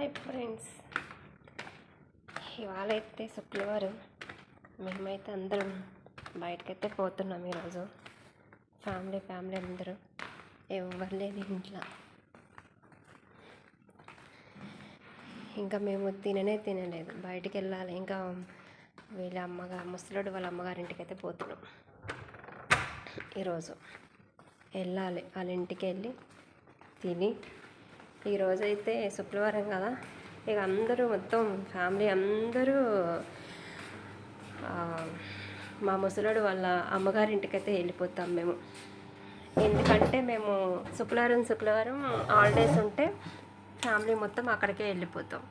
Hi friends, ఇవాళ అయితే శుక్రవారం. మేమైతే అందరం బయటకైతే పోతున్నాం ఈరోజు. ఫ్యామిలీ అందరూ, ఎవరు లేని ఇంట్లో. ఇంకా మేము తినలేదు, బయటికి వెళ్ళాలి. ఇంకా వీళ్ళ ముసలోడు వాళ్ళ అమ్మగారింటికి అయితే పోతున్నాం ఈరోజు. వెళ్ళాలి, వాళ్ళ ఇంటికి వెళ్ళి తిని. ఈరోజైతే శుక్రవారం కదా, ఇక అందరూ మొత్తం ఫ్యామిలీ అందరూ మా ముసలోడు వాళ్ళ అమ్మగారింటికి అయితే వెళ్ళిపోతాం మేము. ఎందుకంటే మేము శుక్రవారం హాలిడేస్ ఉంటే ఫ్యామిలీ మొత్తం అక్కడికే వెళ్ళిపోతాం.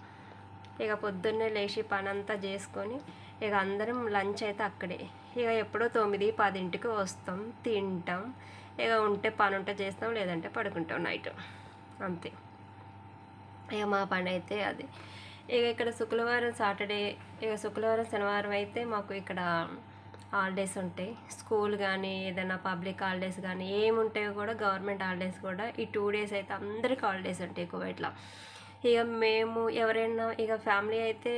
ఇక పొద్దున్నే లేచి పని అంతా చేసుకొని ఇక అందరం లంచ్ అయితే అక్కడే. ఇక ఎప్పుడో 9-10 వస్తాం, తింటాం. ఇక ఉంటే పని ఉంటే చేస్తాం, లేదంటే పడుకుంటాం నైట్, అంతే. ఇక మా పని అయితే అది. ఇక ఇక్కడ శుక్రవారం సాటర్డే, ఇక శుక్రవారం శనివారం అయితే మాకు ఇక్కడ హాలిడేస్ ఉంటాయి. స్కూల్ కానీ ఏదైనా పబ్లిక్ హాలిడేస్ కానీ ఏముంటాయో కూడా, గవర్నమెంట్ హాలిడేస్ కూడా ఈ 2 days అయితే అందరికి హాలిడేస్ ఉంటాయి కువైట్లో. ఇక మేము ఎవరైనా ఇక ఫ్యామిలీ అయితే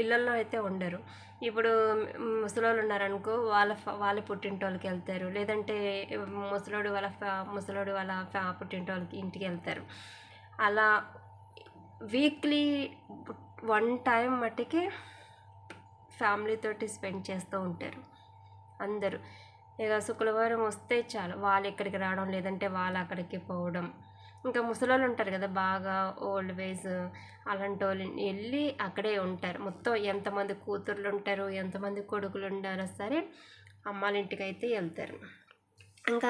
ఇళ్ళల్లో అయితే ఉండరు. ఇప్పుడు ముసలోళ్ళు ఉన్నారనుకో, వాళ్ళ పుట్టింటోళ్ళకి వెళ్తారు, లేదంటే ముసలోడు వాళ్ళ పుట్టింటోళ్ళకి ఇంటికి వెళ్తారు. అలా వీక్లీ 1 time మట్టికి ఫ్యామిలీతోటి స్పెండ్ చేస్తూ ఉంటారు అందరూ. ఇక శుక్రవారం వస్తే చాలు, వాళ్ళు ఇక్కడికి రావడం, లేదంటే వాళ్ళు అక్కడికి పోవడం. ఇంకా ముసలోళ్ళు ఉంటారు కదా, బాగా ఓల్డ్ ఏజ్, అలాంటి వాళ్ళు వెళ్ళి అక్కడే ఉంటారు. మొత్తం ఎంతమంది కూతుర్లు ఉంటారు, ఎంతమంది కొడుకులు ఉండారో సరే, అమ్మాళ్ళ ఇంటికి అయితే వెళ్తారు. ఇంకా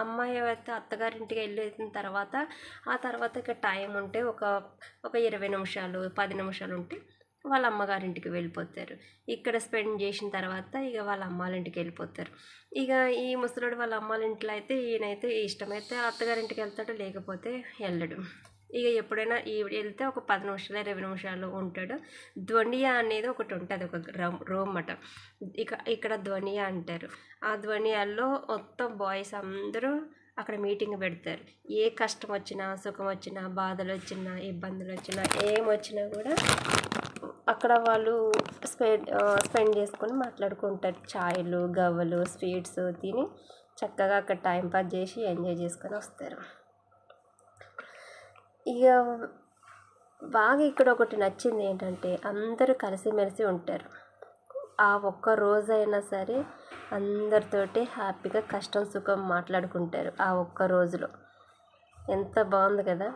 అమ్మాయి అయితే అత్తగారింటికి వెళ్ళిన తర్వాత, ఆ తర్వాత ఇక టైం ఉంటే ఒక 20 నిమిషాలు 10 నిమిషాలు ఉంటే వాళ్ళ అమ్మగారింటికి వెళ్ళిపోతారు. ఇక్కడ స్పెండ్ చేసిన తర్వాత ఇక వాళ్ళ అమ్మాళ్ళ ఇంటికి వెళ్ళిపోతారు. ఇక ఈ ముసలోడు వాళ్ళ అమ్మాళ్ళ ఇంట్లో అయితే ఈయనైతే ఇష్టమైతే అత్తగారింటికి వెళ్తాడు, లేకపోతే వెళ్ళడు. ఇక ఎప్పుడైనా వెళ్తే ఒక 10 నిమిషాలు 20 నిమిషాలు ఉంటాడు. ధ్వనియా అనేది ఒకటి ఉంటుంది, ఒక రూమ్ అట. ఇక్కడ ధ్వనియా అంటారు. ఆ ధ్వనియాల్లో మొత్తం బాయ్స్ అందరూ అక్కడ మీటింగ్ పెడతారు. ఏ కష్టం వచ్చినా, సుఖం వచ్చినా, బాధలు వచ్చినా, ఇబ్బందులు వచ్చినా, ఏమొచ్చినా కూడా అక్కడ వాళ్ళు స్పెండ్ చేసుకొని మాట్లాడుకుంటారు. ఛాయలు, గవ్వలు, స్వీట్స్ తిని చక్కగా అక్కడ టైంపాస్ చేసి ఎంజాయ్ చేసుకొని వస్తారు. ఇక బాగా ఇక్కడ ఒకటి నచ్చింది ఏంటంటే, అందరూ కలిసిమెలిసి ఉంటారు. ఆ ఒక్క రోజైనా సరే అందరితోటి హ్యాపీగా కష్టం సుఖం మాట్లాడుకుంటారు ఆ ఒక్క రోజులో. ఎంత బాగుంది కదా,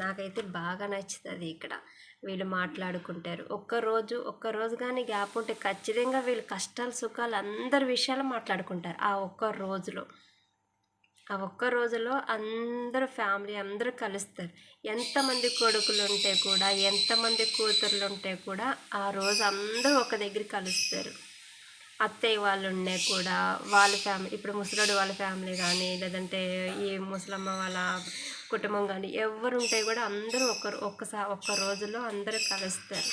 నాకైతే బాగా నచ్చుతుంది. ఇక్కడ వీళ్ళు మాట్లాడుకుంటారు. ఒక్క రోజు కానీ గ్యాప్ ఉంటే ఖచ్చితంగా వీళ్ళు కష్టాలు సుఖాలు అందరి విషయాలు మాట్లాడుకుంటారు ఆ ఒక్క రోజులో. ఆ ఒక్క రోజులో అందరూ ఫ్యామిలీ అందరూ కలుస్తారు. ఎంతమంది కొడుకులు ఉంటే కూడా, ఎంతమంది కూతుర్లు ఉంటే కూడా ఆ రోజు అందరూ ఒక దగ్గర కలుస్తారు. అత్తయ్య వాళ్ళు ఉన్నా కూడా వాళ్ళ ఫ్యామిలీ, ఇప్పుడు ముసలోడు వాళ్ళ ఫ్యామిలీ కానీ, లేదంటే ఈ ముసలమ్మ వాళ్ళ కుటుంబం కానీ, ఎవరు ఉంటే కూడా అందరూ ఒక్క రోజులో అందరూ కలుస్తారు.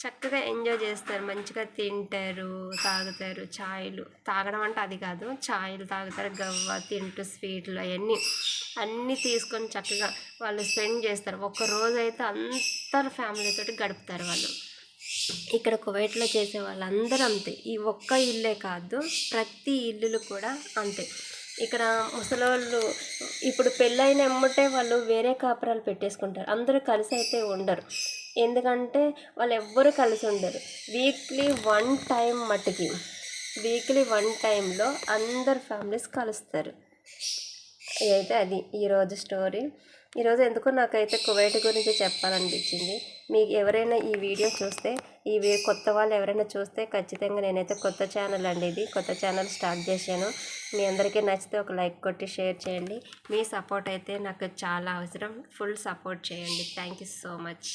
చక్కగా ఎంజాయ్ చేస్తారు, మంచిగా తింటారు, తాగుతారు. ఛాయలు తాగడం అంటే అది కాదు, ఛాయలు తాగుతారు, గవ్వ తింటూ స్వీట్లు అన్నీ తీసుకొని చక్కగా వాళ్ళు స్పెండ్ చేస్తారు. ఒక్కరోజు అయితే అందరు ఫ్యామిలీతోటి గడుపుతారు వాళ్ళు. ఇక్కడ కువైట్లో చేసే వాళ్ళందరూ అంతే. ఈ ఒక్క ఇల్లే కాదు, ప్రతి ఇల్లులు కూడా అంతే. ఇక్కడ ముసలోళ్ళు ఇప్పుడు పెళ్ళైన ఎమ్మటే వాళ్ళు వేరే కాపురాలు పెట్టేసుకుంటారు. అందరూ కలిసి అయితే ఉండరు, ఎందుకంటే వాళ్ళు ఎవ్వరూ కలిసి ఉండరు. వీక్లీ 1 time మట్టుకి, వీక్లీ 1 timeలో అందరు ఫ్యామిలీస్ కలుస్తారు. ఇదైతే అది ఈరోజు స్టోరీ. ఈరోజు ఎందుకో నాకైతే కువైట్ గురించి చెప్పాలనిపించింది. మీకు ఎవరైనా ఈ వీడియో చూస్తే, కొత్త వాళ్ళు ఎవరైనా చూస్తే ఖచ్చితంగా, నేనైతే కొత్త ఛానల్ అండి, ఇది కొత్త ఛానల్ స్టార్ట్ చేశాను. మీ అందరికీ నచ్చితే ఒక లైక్ కొట్టి షేర్ చేయండి. మీ సపోర్ట్ అయితే నాకు చాలా అవసరం. ఫుల్ సపోర్ట్ చేయండి. Thank you so much.